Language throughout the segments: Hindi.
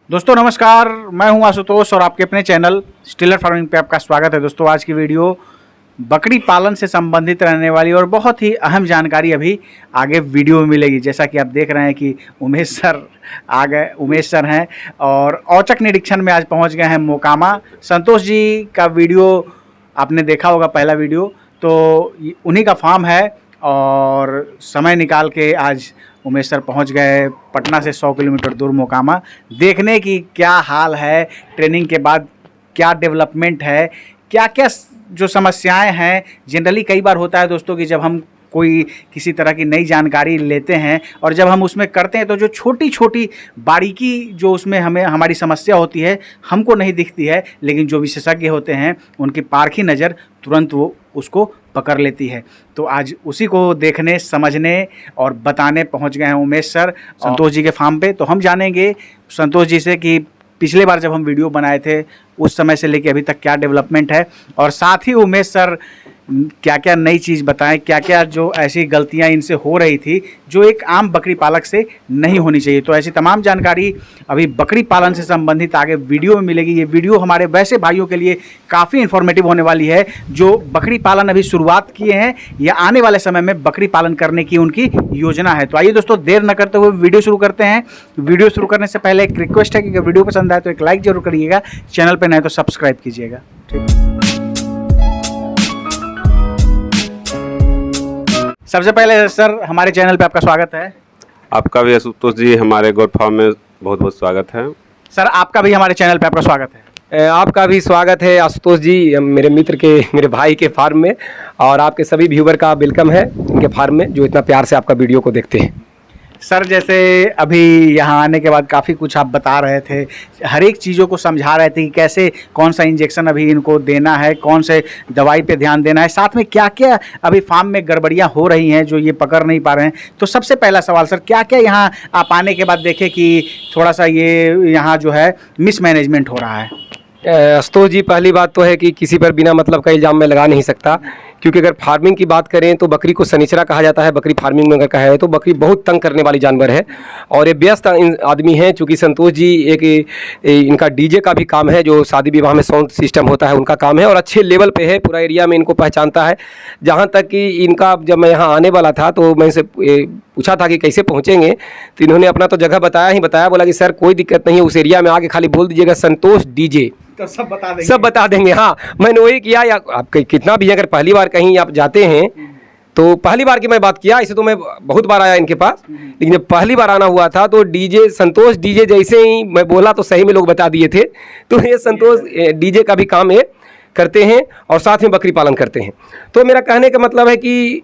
दोस्तों नमस्कार, मैं हूं आशुतोष और आपके अपने चैनल स्टिलर फार्मिंग पे आपका स्वागत है। दोस्तों आज की वीडियो बकरी पालन से संबंधित रहने वाली और बहुत ही अहम जानकारी अभी आगे वीडियो में मिलेगी। जैसा कि आप देख रहे हैं कि उमेश सर आ गए, उमेश सर हैं और औचक निरीक्षण में आज पहुंच गए हैं मोकामा। संतोष जी का वीडियो आपने देखा होगा, पहला वीडियो, तो उन्हीं का फार्म है और समय निकाल के आज उमेश सर पहुँच गए पटना से 100 किलोमीटर दूर मोकामा, देखने की क्या हाल है, ट्रेनिंग के बाद क्या डेवलपमेंट है, क्या क्या जो समस्याएं हैं। जनरली कई बार होता है दोस्तों कि जब हम कोई किसी तरह की नई जानकारी लेते हैं और जब हम उसमें करते हैं तो जो छोटी छोटी बारीकी जो उसमें हमारी समस्या होती है हमको नहीं दिखती है, लेकिन जो विशेषज्ञ होते हैं उनकी पारखी नज़र तुरंत वो उसको पकड़ लेती है। तो आज उसी को देखने, समझने और बताने पहुंच गए हैं उमेश सर संतोष जी के फार्म पे। तो हम जानेंगे संतोष जी से कि पिछले बार जब हम वीडियो बनाए थे उस समय से लेके अभी तक क्या डेवलपमेंट है, और साथ ही उमेश सर क्या क्या नई चीज़ बताएं, क्या क्या जो ऐसी गलतियां इनसे हो रही थी जो एक आम बकरी पालक से नहीं होनी चाहिए। तो ऐसी तमाम जानकारी अभी बकरी पालन से संबंधित आगे वीडियो में मिलेगी। ये वीडियो हमारे वैसे भाइयों के लिए काफ़ी इन्फॉर्मेटिव होने वाली है जो बकरी पालन अभी शुरुआत किए हैं या आने वाले समय में बकरी पालन करने की उनकी योजना है। तो आइए दोस्तों देर न करते हुए वीडियो शुरू करते हैं। वीडियो शुरू करने से पहले एक रिक्वेस्ट है कि अगर वीडियो पसंद आए तो एक लाइक जरूर करिएगा, चैनल पर नए तो सब्सक्राइब कीजिएगा। ठीक है, सबसे पहले सर हमारे चैनल पे आपका स्वागत है। आपका भी आशुतोष जी हमारे गोट फार्म में बहुत बहुत स्वागत है। सर आपका भी हमारे चैनल पे आपका स्वागत है। आपका भी स्वागत है आशुतोष जी, मेरे मित्र के, मेरे भाई के फार्म में, और आपके सभी व्यूवर का वेलकम है इनके फार्म में जो इतना प्यार से आपका वीडियो को देखते हैं। सर जैसे अभी यहाँ आने के बाद काफ़ी कुछ आप बता रहे थे, हर एक चीज़ों को समझा रहे थे कि कैसे कौन सा इंजेक्शन अभी इनको देना है, कौन से दवाई पे ध्यान देना है, साथ में क्या क्या अभी फार्म में गड़बड़ियाँ हो रही हैं जो ये पकड़ नहीं पा रहे हैं। तो सबसे पहला सवाल सर, क्या क्या यहाँ आप आने के बाद देखे कि थोड़ा सा ये यहाँ जो है मिसमैनेजमेंट हो रहा है? आशुतोष जी, पहली बात तो है कि किसी पर बिना मतलब का इल्ज़ाम मैं लगा नहीं सकता, क्योंकि अगर फार्मिंग की बात करें तो बकरी को सनीचरा कहा जाता है। बकरी फार्मिंग में अगर कहा है तो बकरी बहुत तंग करने वाली जानवर है और ये व्यस्त आदमी हैं। चूँकि संतोष जी एक इनका डीजे का भी काम है, जो शादी विवाह में साउंड सिस्टम होता है उनका काम है, और अच्छे लेवल पे है, पूरा एरिया में इनको पहचानता है। जहाँ तक कि इनका जब मैं यहाँ आने वाला था तो मैं इनसे पूछा था कि कैसे पहुँचेंगे, तो इन्होंने अपना तो जगह बताया, बोला कि सर कोई दिक्कत नहीं है, उस एरिया में आके खाली बोल दीजिएगा संतोष डीजे, तो सब बता देंगे। हाँ, मैंने वही किया। या आप कितना भी अगर पहली बार कहीं आप जाते हैं तो पहली बार की मैं बात किया, इसे तो मैं बहुत बार आया इनके पास, लेकिन जब पहली बार आना हुआ था तो डीजे, संतोष डीजे जैसे ही मैं बोला तो सही में लोग बता दिए थे। तो ये संतोष डीजे का भी काम ये करते हैं और साथ में बकरी पालन करते हैं। तो मेरा कहने का मतलब है कि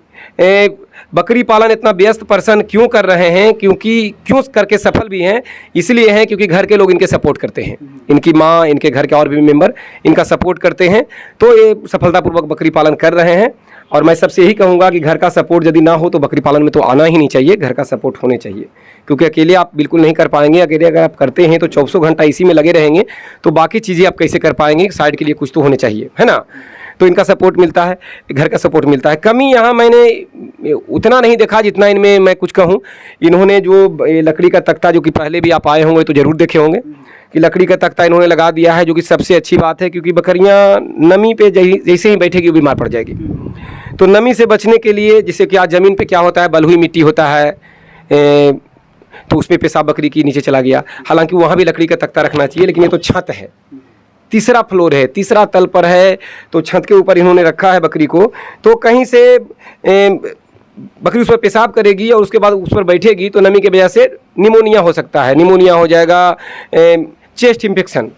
बकरी पालन इतना व्यस्त पर्सन क्यों कर रहे हैं, क्यों करके सफल भी हैं, इसलिए हैं क्योंकि घर के लोग इनके सपोर्ट करते हैं, इनकी माँ, इनके घर के और भी मेंबर इनका सपोर्ट करते हैं, तो ये सफलतापूर्वक बकरी पालन कर रहे हैं। और मैं सबसे यही कहूँगा कि घर का सपोर्ट यदि ना हो तो बकरी पालन में तो आना ही नहीं चाहिए, घर का सपोर्ट होने चाहिए, क्योंकि अकेले आप बिल्कुल नहीं कर पाएंगे। अकेले अगर आप करते हैं तो 24 घंटा इसी में लगे रहेंगे तो बाकी चीज़ें आप कैसे कर पाएंगे, साइड के लिए कुछ तो होने चाहिए, है ना। तो इनका सपोर्ट मिलता है, घर का सपोर्ट मिलता है। कमी यहाँ मैंने उतना नहीं देखा जितना इनमें मैं कुछ कहूँ। इन्होंने जो लकड़ी का तख्ता, जो कि पहले भी आप आए होंगे तो ज़रूर देखे होंगे कि लकड़ी का तख्ता इन्होंने लगा दिया है, जो कि सबसे अच्छी बात है, क्योंकि बकरियाँ नमी पे जैसे ही बैठेगी वो बीमार पड़ जाएगी। तो नमी से बचने के लिए, जैसे कि आज ज़मीन पे क्या होता है, बलुई मिट्टी होता है, तो उसमें पेशाब बकरी की नीचे चला गया। हालांकि वहाँ भी लकड़ी का तख्ता रखना चाहिए, लेकिन ये तो छत है, तीसरा फ्लोर है, तीसरा तल पर है, तो छत के ऊपर इन्होंने रखा है बकरी को। तो कहीं से बकरी उस पर पेशाब करेगी और उसके बाद उस पर बैठेगी तो नमी की वजह से निमोनिया हो सकता है, निमोनिया हो जाएगा, चेस्ट इन्फेक्शन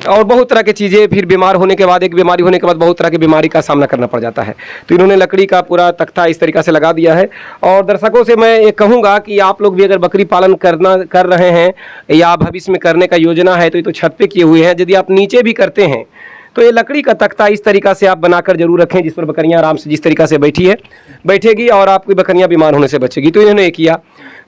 और बहुत तरह की चीज़ें। फिर बीमार होने के बाद, एक बीमारी होने के बाद बहुत तरह की बीमारी का सामना करना पड़ जाता है। तो इन्होंने लकड़ी का पूरा तख्ता इस तरीक़ा से लगा दिया है। और दर्शकों से मैं ये कहूँगा कि आप लोग भी अगर बकरी पालन कर रहे हैं या भविष्य में करने का योजना है तो ये तो छत पे किए हुए हैं, यदि आप नीचे भी करते हैं तो ये लकड़ी का तख्ता इस तरीक़ा से आप बनाकर जरूर रखें, जिस पर बकरियाँ आराम से जिस तरीक़ा से बैठेगी और आपकी बकरियाँ बीमार होने से बचेगी। तो इन्होंने ये किया।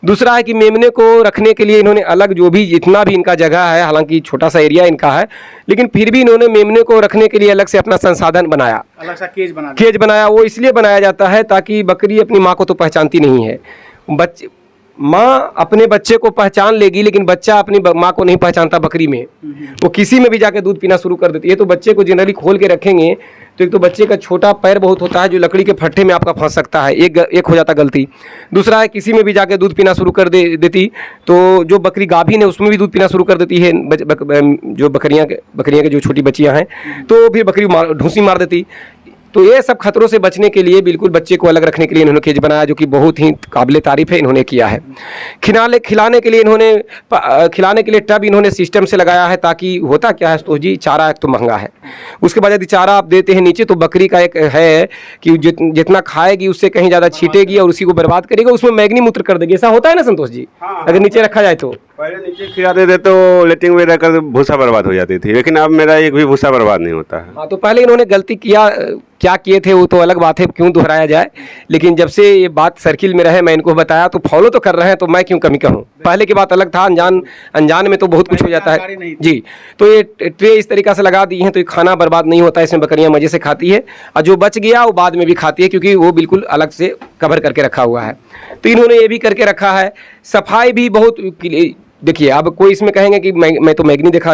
दूसरा है कि मेमने को रखने के लिए इन्होंने अलग, जो भी जितना भी इनका जगह है, हालांकि छोटा सा एरिया इनका है, लेकिन फिर भी इन्होंने मेमने को रखने के लिए अलग से अपना संसाधन बनाया, अलग सा केज बनाया। वो इसलिए बनाया जाता है ताकि बकरी अपनी माँ को तो पहचानती नहीं है, माँ अपने बच्चे को पहचान लेगी, लेकिन बच्चा अपनी माँ को नहीं पहचानता बकरी में। वो किसी में भी जाके दूध पीना शुरू कर देती है। तो बच्चे को जनरली खोल के रखेंगे तो एक तो बच्चे का छोटा पैर बहुत होता है जो लकड़ी के फट्टे में आपका फंस सकता है, एक हो जाता गलती। दूसरा है किसी में भी जाके दूध पीना शुरू कर देती तो जो बकरी गाभिन है उसमें भी दूध पीना शुरू कर देती है, जो बकरियाँ के जो छोटी बच्चियाँ हैं, तो फिर बकरी ढूंसी मार देती। तो ये सब खतरों से बचने के लिए बिल्कुल बच्चे को अलग रखने के लिए इन्होंने केज बनाया, जो कि बहुत ही काबिल तारीफ है इन्होंने किया है। खिलाने के लिए टब इन्होंने सिस्टम से लगाया है, ताकि होता क्या है तो जी, चारा एक तो महंगा है, उसके बाद यदि चारा आप देते हैं नीचे तो बकरी का एक है कि जितना खाएगी उससे कहीं ज़्यादा छीटेगी और उसी को बर्बाद करेगी, उसमें मैग्नी मूत्र कर देगी। ऐसा होता है ना संतोष जी? अगर नीचे रखा जाए तो पहले नीचे खिलाते थे तो लेटिंग वगैरह कर भूसा बर्बाद हो जाती थी, लेकिन अब मेरा एक भी भूसा बर्बाद नहीं होता है। हाँ, तो पहले इन्होंने गलती क्या किए थे वो तो अलग बात है, क्यों दोहराया जाए। लेकिन जब से ये बात सर्किल में रहे, मैं इनको बताया तो फॉलो तो कर रहे हैं, तो मैं क्यों कमी कहूँ। पहले की बात अलग था, अनजान में तो बहुत कुछ हो जाता है जी। तो ये ट्रे इस तरीक़ा से लगा दी हैं तो ये खाना बर्बाद नहीं होता है, इसमें बकरियाँ मज़े से खाती है, और जो बच गया वो बाद में भी खाती है, क्योंकि वो बिल्कुल अलग से कवर करके रखा हुआ है। तो इन्होंने ये भी करके रखा है। सफाई भी बहुत, देखिए अब कोई इसमें कहेंगे कि मैं तो मैग्नी देख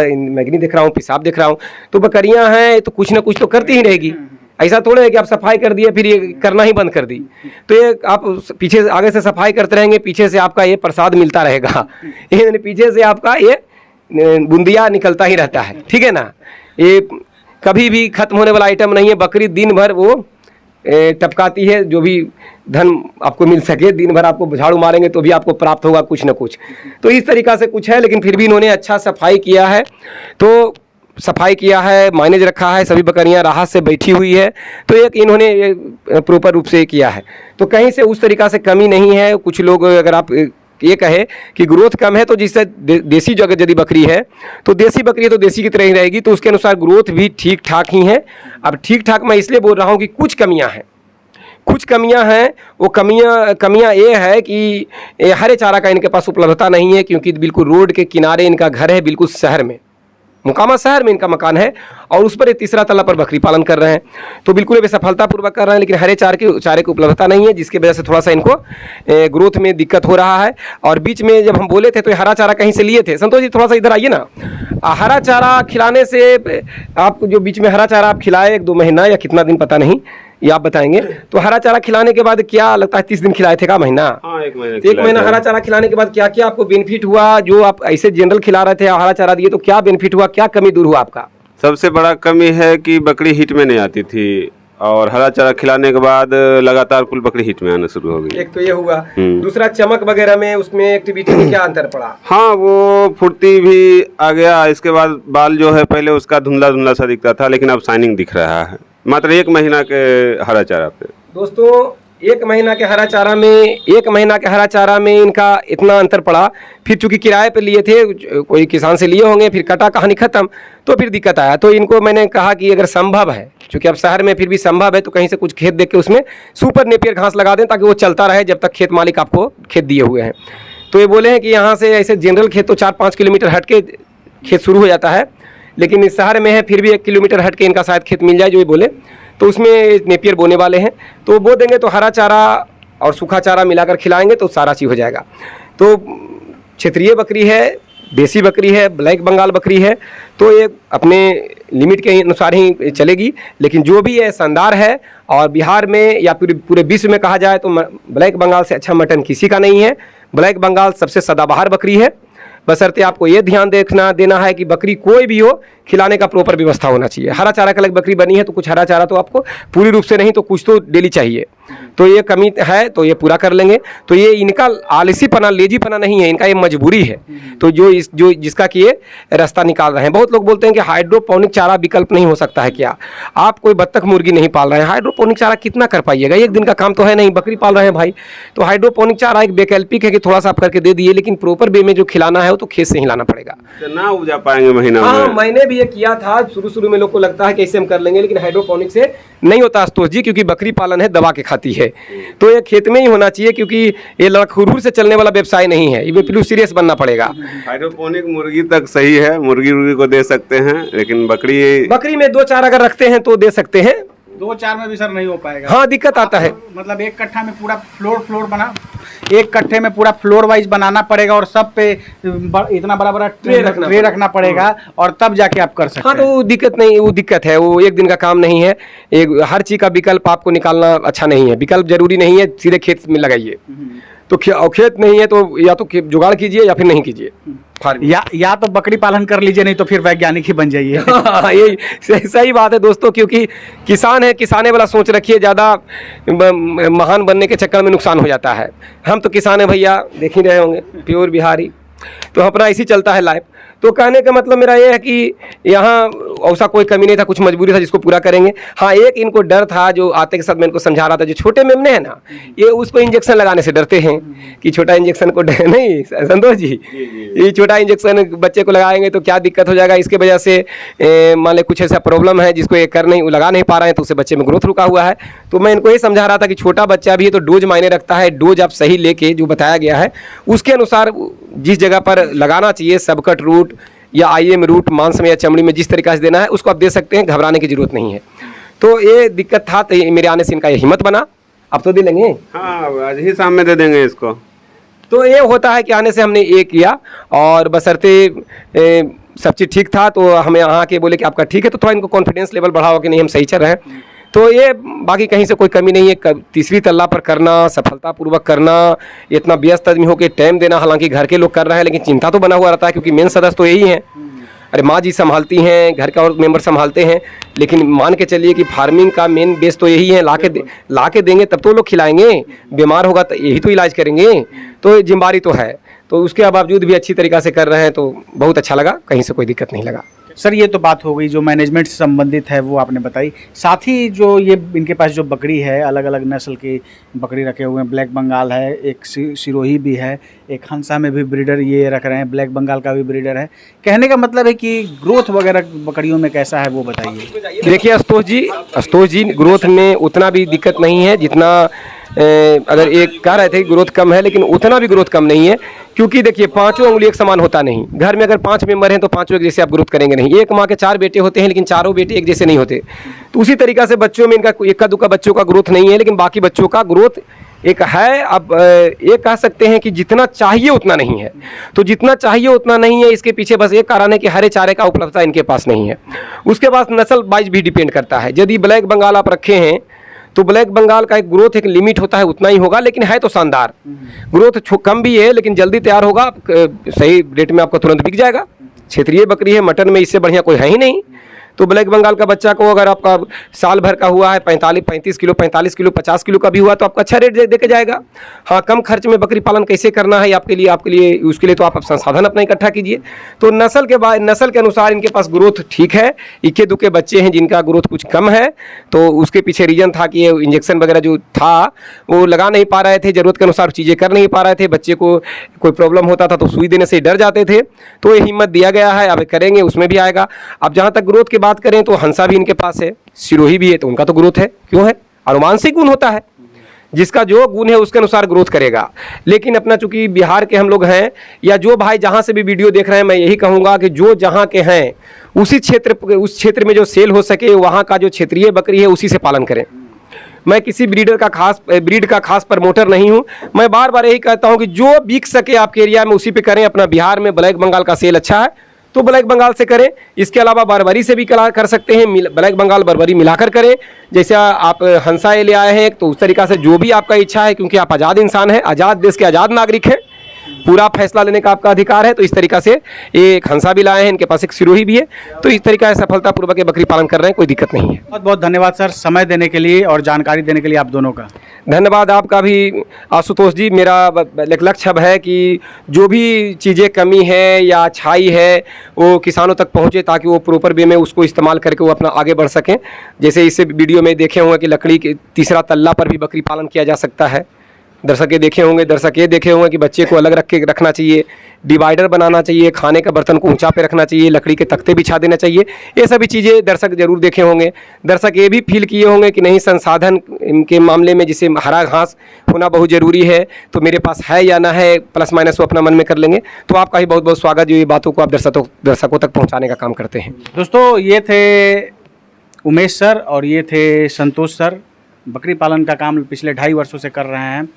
रहा हूँ, पेशाब देख रहा हूँ, तो बकरियां हैं तो कुछ ना कुछ तो करती ही रहेगी। ऐसा थोड़ा है कि आप सफाई कर दिए फिर ये करना ही बंद कर दी। तो ये आप पीछे आगे से सफाई करते रहेंगे, पीछे से आपका ये प्रसाद मिलता रहेगा, ये पीछे से आपका ये बूंदिया निकलता ही रहता है, ठीक है ना। ये कभी भी खत्म होने वाला आइटम नहीं है। बकरी दिन भर वो टपकाती है, जो भी धन आपको मिल सके, दिन भर आपको झाड़ू मारेंगे तो भी आपको प्राप्त होगा कुछ न कुछ। तो इस तरीक़ा से कुछ है, लेकिन फिर भी इन्होंने अच्छा सफाई किया है, तो सफाई किया है, माइनेज रखा है, सभी बकरियां राहत से बैठी हुई है, तो एक इन्होंने प्रॉपर रूप से किया है। तो कहीं से उस तरीक़ा से कमी नहीं है। कुछ लोग अगर आप ये कहे कि ग्रोथ कम है तो जिससे देसी जो अगर यदि बकरी है तो देसी बकरी है तो देसी की तरह ही रहेगी, तो उसके अनुसार ग्रोथ भी ठीक ठाक ही है। अब ठीक ठाक मैं इसलिए बोल रहा हूँ कि कुछ कमियाँ हैं। वो कमियाँ ये है कि हरे चारा का इनके पास उपलब्धता नहीं है, क्योंकि बिल्कुल रोड के किनारे इनका घर है, बिल्कुल शहर में, मुकामा शहर में इनका मकान है, और उस पर एक तीसरा तल्ला पर बकरी पालन कर रहे हैं। तो बिल्कुल ये सफलतापूर्वक कर रहे हैं, लेकिन हरे चारे की उपलब्धता नहीं है, जिसकी वजह से थोड़ा सा इनको ग्रोथ में दिक्कत हो रहा है। और बीच में जब हम बोले थे तो हरा चारा कहीं से लिए थे। संतोष जी थोड़ा सा इधर आइए ना। हरा चारा खिलाने से आप जो बीच में हरा चारा आप खिलाए 1-2 महीना या कितना दिन पता नहीं, ये आप बताएंगे। तो हरा चारा खिलाने के बाद क्या लगता है, 30 दिन खिलाए थे का महीना? हाँ, 1 महीना। 1 महीना हरा चारा खिलाने के बाद क्या क्या आपको बेनिफिट हुआ? जो आप ऐसे जनरल खिला रहे थे, हरा चारा दिए तो क्या बेनिफिट हुआ, क्या कमी दूर हुआ आपका? सबसे बड़ा कमी है कि बकरी हिट में नहीं आती थी, और हरा चारा खिलाने के बाद लगातार कुल बकरी हिट में आना शुरू हो गई। एक तो ये हुआ। दूसरा चमक वगैरह में, उसमें एक्टिविटी में क्या अंतर पड़ा? हाँ, वो फुर्ती भी आ गया। इसके बाद बाल जो है पहले उसका धुंधला धुंधला सा दिखता था, लेकिन अब शाइनिंग दिख रहा है मात्र 1 महीना के हरा चारा पे। दोस्तों 1 महीना के हरा चारा में इनका इतना अंतर पड़ा। फिर चूंकि किराए पे लिए थे, कोई किसान से लिए होंगे, फिर कटा कहानी खत्म, तो फिर दिक्कत आया। तो इनको मैंने कहा कि अगर संभव है, चूँकि अब शहर में फिर भी संभव है, तो कहीं से कुछ खेत देख के उसमें सुपर नेपियर घास लगा दें, ताकि वो चलता रहे जब तक खेत मालिक आपको खेत दिए हुए हैं। तो ये बोले हैं कि यहाँ से ऐसे जनरल खेत तो 4-5 किलोमीटर हट के खेत शुरू हो जाता है, लेकिन इस शहर में है फिर भी 1 किलोमीटर हट के इनका शायद खेत मिल जाए, जो ये बोले। तो उसमें नेपियर बोने वाले हैं, तो बो देंगे तो हरा चारा और सूखा चारा मिलाकर खिलाएंगे तो सारा चीज़ हो जाएगा। तो क्षेत्रीय बकरी है, देसी बकरी है, ब्लैक बंगाल बकरी है, तो ये अपने लिमिट के अनुसार ही चलेगी। लेकिन जो भी है शानदार है, और बिहार में या पूरे विश्व में कहा जाए तो ब्लैक बंगाल से अच्छा मटन किसी का नहीं है। ब्लैक बंगाल सबसे सदाबहार बकरी है। बशर्ते आपको ये ध्यान देना है कि बकरी कोई भी हो, खिलाने का प्रॉपर व्यवस्था होना चाहिए। हरा चारा का अलग बकरी बनी है तो कुछ हरा चारा तो आपको पूरी रूप से नहीं तो कुछ तो डेली चाहिए, तो ये कमी है तो ये पूरा कर लेंगे। तो ये इनका आलसीपना, लेजीपना नहीं है, इनका ये मजबूरी है। तो जिसका कि ये रास्ता निकाल रहे हैं। बहुत लोग बोलते हैं कि हाइड्रोपोनिक चारा विकल्प नहीं हो सकता है क्या? आप कोई बत्तख मुर्गी नहीं पाल रहे हैं, हाइड्रोपोनिक चारा कितना कर पाइएगा? 1 दिन का काम तो है नहीं, बकरी पाल रहे हैं भाई। तो हाइड्रोपोनिक चारा एक वैकल्पिक है कि थोड़ा सा आप करके दे दिए, लेकिन प्रॉपर वे में जो खिलाना है वो तो खेत से ही लाना पड़ेगा। ना उपजा पाएंगे महीना में। हाँ, मैंने भी ये किया था शुरू में। लोग को लगता है कैसे हम कर लेंगे, लेकिन हाइड्रोपोनिक से नहीं होता आशुतोष जी, क्योंकि बकरी पालन है, दबा के खाती है। तो ये खेत में ही होना चाहिए, क्योंकि ये लड़खुर से चलने वाला व्यवसाय नहीं है, ये बिल्कुल सीरियस बनना पड़ेगा। हाइड्रोपोनिक मुर्गी तक सही है, मुर्गी को दे सकते हैं, लेकिन बकरी में 2-4 अगर रखते हैं तो दे सकते हैं, 2-4 में भी सर नहीं हो पाएगा। हाँ, दिक्कत आता है। मतलब एक कट्ठा में पूरा फ्लोर बना, एक कट्ठे में पूरा फ्लोर वाइज बनाना पड़ेगा और सब पे इतना बड़ा बड़ा ट्रे रखना पड़ेगा और तब जाके आप कर सकते हाँ, हैं। तो वो दिक्कत नहीं, वो दिक्कत है, वो एक दिन का काम नहीं है। एक हर चीज़ का विकल्प आपको निकालना अच्छा नहीं है, विकल्प जरूरी नहीं है सीधे खेत में लगाइए। तो खेत नहीं है तो या तो जुगाड़ कीजिए या फिर नहीं कीजिए फार्मिंग। या तो बकरी पालन कर लीजिए, नहीं तो फिर वैज्ञानिक ही बन जाइए। हाँ, यही सही बात है दोस्तों, क्योंकि किसान है, किसाने वाला सोच रखिए, ज़्यादा महान बनने के चक्कर में नुकसान हो जाता है। हम तो किसान है भैया, देख ही रहे होंगे, प्योर बिहारी, तो अपना इसी चलता है लाइफ। तो कहने का मतलब मेरा ये है कि यहाँ ऐसा कोई कमी नहीं था, कुछ मजबूरी था जिसको पूरा करेंगे। हाँ, एक इनको डर था, जो आते के साथ मैं इनको समझा रहा था, जो छोटे मेमने हैं ना, ये उसको इंजेक्शन लगाने से डरते हैं कि छोटा इंजेक्शन को नहीं संतोष जी, ये छोटा इंजेक्शन बच्चे को लगाएंगे तो क्या दिक्कत हो जाएगा, इसके वजह से मान लें कुछ ऐसा प्रॉब्लम है जिसको ये लगा नहीं पा रहे हैं, तो उससे बच्चे में ग्रोथ रुका हुआ है। तो मैं इनको ये समझा रहा था कि छोटा बच्चा भी है तो डोज मायने रखता है, डोज आप सही लेके जो बताया गया है उसके अनुसार जिस जगह पर लगाना चाहिए, सबकट रूट या IM रूट मांस में या चमड़ी में जिस तरीके से देना है उसको आप दे सकते हैं, घबराने की जरूरत नहीं है। तो ये दिक्कत था, तो मेरे आने से इनका ये हिम्मत बना। अब तो दे लेंगे, हाँ, आज ही शाम में दे देंगे इसको। तो ये होता है कि आने से हमने ये किया और बशर्ते सब चीज़ ठीक था, तो हमें यहाँ के बोले कि आपका ठीक है, तो थोड़ा इनको कॉन्फिडेंस लेवल बढ़ाओ कि नहीं हम सही चल रहे हैं। तो ये बाकी कहीं से कोई कमी नहीं है। तीसरी तल्ला पर करना, सफलतापूर्वक करना, इतना व्यस्त आदमी होकर टाइम देना, हालांकि घर के लोग कर रहे हैं लेकिन चिंता तो बना हुआ रहता है, क्योंकि मेन सदस्य तो यही हैं। अरे माँ जी संभालती हैं, घर का और मेंबर संभालते हैं, लेकिन मान के चलिए कि फार्मिंग का मेन बेस तो यही है, ला के देंगे तब तो लोग खिलाएंगे, बीमार होगा तो यही तो इलाज करेंगे, तो जिम्मेदारी तो है। तो उसके बावजूद भी अच्छी तरीक़ा से कर रहे हैं, तो बहुत अच्छा लगा, कहीं से कोई दिक्कत नहीं लगा। सर ये तो बात हो गई जो मैनेजमेंट से संबंधित है, वो आपने बताई। साथ ही जो ये इनके पास जो बकरी है, अलग अलग नस्ल की बकरी रखे हुए हैं, ब्लैक बंगाल है, एक सिरोही भी है, एक हंसा में भी ब्रीडर ये रख रहे हैं, ब्लैक बंगाल का भी ब्रीडर है। कहने का मतलब है कि ग्रोथ वगैरह बकरियों में कैसा है वो बताइए। देखिए आशुतोष जी ग्रोथ में उतना भी दिक्कत नहीं है जितना अगर एक कह रहे थे ग्रोथ कम है, लेकिन उतना भी ग्रोथ कम नहीं है, क्योंकि देखिए पांचों उंगली एक समान होता नहीं। घर में अगर 5 मेंबर हैं तो पांचों एक जैसे आप ग्रोथ करेंगे नहीं। एक माँ के 4 बेटे होते हैं लेकिन चारों बेटे एक जैसे नहीं होते। तो उसी तरीक़ा से बच्चों में इनका इक्का दुक्का बच्चों का ग्रोथ नहीं है, लेकिन बाकी बच्चों का ग्रोथ एक है। अब ये कह सकते हैं कि जितना चाहिए उतना नहीं है। तो जितना चाहिए उतना नहीं है, इसके पीछे बस एक कारण है कि हरे चारे का उपलब्धता इनके पास नहीं है। उसके बाद नस्ल वाइज भी डिपेंड करता है। यदि ब्लैक बंगाल आप रखे हैं तो ब्लैक बंगाल का एक ग्रोथ एक लिमिट होता है, उतना ही होगा, लेकिन है तो शानदार। ग्रोथ कम भी है लेकिन जल्दी तैयार होगा, सही रेट में आपको तुरंत बिक जाएगा। क्षेत्रीय बकरी है, मटन में इससे बढ़िया कोई है ही नहीं। तो ब्लैक बंगाल का बच्चा को अगर आपका साल भर का हुआ है 35 किलो 50 किलो का भी हुआ तो आपका अच्छा रेट दे के जाएगा। हाँ, कम खर्च में बकरी पालन कैसे करना है आपके लिए उसके लिए तो आप संसाधन अपना इकट्ठा कीजिए। तो नस्ल के अनुसार इनके पास ग्रोथ ठीक है। इक्के दुक्के बच्चे हैं जिनका ग्रोथ कुछ कम है, तो उसके पीछे रीज़न था कि ये इंजेक्शन वगैरह जो था वो लगा नहीं पा रहे थे, ज़रूरत के अनुसार चीज़ें कर नहीं पा रहे थे। बच्चे को कोई प्रॉब्लम होता था तो सुई देने से डर जाते थे, तो ये हिम्मत दिया गया है। अब करेंगे उसमें भी आएगा। अब जहाँ तक ग्रोथ की बात करें तो हंसा भी इनके पास है, सिरोही भी है, तो उनका तो ग्रोथ है। क्यों है? अनुवांशिक गुण होता है, जिसका जो गुण है उसके अनुसार ग्रोथ करेगा। लेकिन अपना चूंकि बिहार के हम लोग हैं, या जो भाई जहाँ से भी वीडियो देख रहे हैं, मैं यही कहूँगा कि जो जहाँ के हैं उस क्षेत्र में जो सेल हो सके वहाँ का जो क्षेत्रीय बकरी है उसी से पालन करें। मैं किसी ब्रीड का खास प्रमोटर नहीं हूँ। मैं बार बार यही कहता हूँ कि जो बिक सके आपके एरिया में उसी पे करें। अपना बिहार में ब्लैक बंगाल का सेल अच्छा है तो ब्लैक बंगाल से करें। इसके अलावा बर्बरी से भी कर सकते हैं, ब्लैक बंगाल बर्बरी मिलाकर करें। जैसे आप हंसा ले आए हैं तो उस तरीक़ा से जो भी आपका इच्छा है, क्योंकि आप आज़ाद इंसान हैं, आज़ाद देश के आज़ाद नागरिक हैं, पूरा फैसला लेने का आपका अधिकार है। तो इस तरीक़ा से एक हंसा भी लाए हैं, इनके पास एक सिरोही भी है, तो इस तरीक़ा से सफलतापूर्वक ये बकरी पालन कर रहे हैं, कोई दिक्कत नहीं है। बहुत बहुत धन्यवाद सर, समय देने के लिए और जानकारी देने के लिए आप दोनों का धन्यवाद। आपका भी आशुतोष जी। मेरा एक लक्ष्य अब है कि जो भी चीज़ें कमी है या अच्छाई है वो किसानों तक पहुँचे, ताकि वो प्रॉपर वे में उसको इस्तेमाल करके वो अपना आगे बढ़ सकें। जैसे इस वीडियो में देखे होंगे कि लकड़ी के तीसरा तल्ला पर भी बकरी पालन किया जा सकता है। दर्शक ये देखे होंगे कि बच्चे को अलग रख के रखना चाहिए, डिवाइडर बनाना चाहिए, खाने का बर्तन को ऊंचा पे रखना चाहिए, लकड़ी के तख्ते बिछा देना चाहिए। ये सभी चीज़ें दर्शक जरूर देखे होंगे। दर्शक ये भी फील किए होंगे कि नहीं, संसाधन के मामले में जिसे हरा घास होना बहुत ज़रूरी है, तो मेरे पास है या ना है, प्लस माइनस वो अपना मन में कर लेंगे। तो आपका ही बहुत बहुत स्वागत जो ये बातों को आप दर्शकों तक पहुँचाने का काम करते हैं। दोस्तों ये थे उमेश सर और ये थे संतोष सर। बकरी पालन का काम पिछले 2.5 वर्षों से कर रहे हैं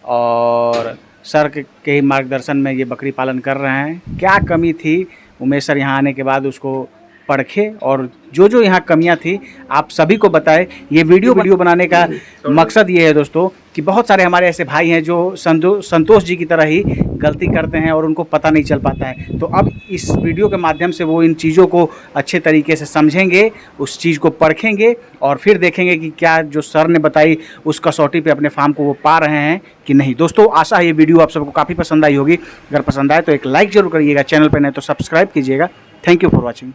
और सर के ही मार्गदर्शन में ये बकरी पालन कर रहे हैं। क्या कमी थी उमेश सर यहाँ आने के बाद उसको परखे और जो जो यहाँ कमियाँ थी आप सभी को बताए। ये वीडियो बनाने का मकसद ये है दोस्तों कि बहुत सारे हमारे ऐसे भाई हैं जो संतोष जी की तरह ही गलती करते हैं और उनको पता नहीं चल पाता है। तो अब इस वीडियो के माध्यम से वो इन चीज़ों को अच्छे तरीके से समझेंगे, उस चीज़ को परखेंगे और फिर देखेंगे कि क्या जो सर ने बताई उस कसौटी पे अपने फार्म को वो पा रहे हैं कि नहीं। दोस्तों आशा है ये वीडियो आप सबको काफ़ी पसंद आई होगी। अगर पसंद आए तो एक लाइक ज़रूर करिएगा, चैनल पर नहीं तो सब्सक्राइब कीजिएगा। Thank you for watching.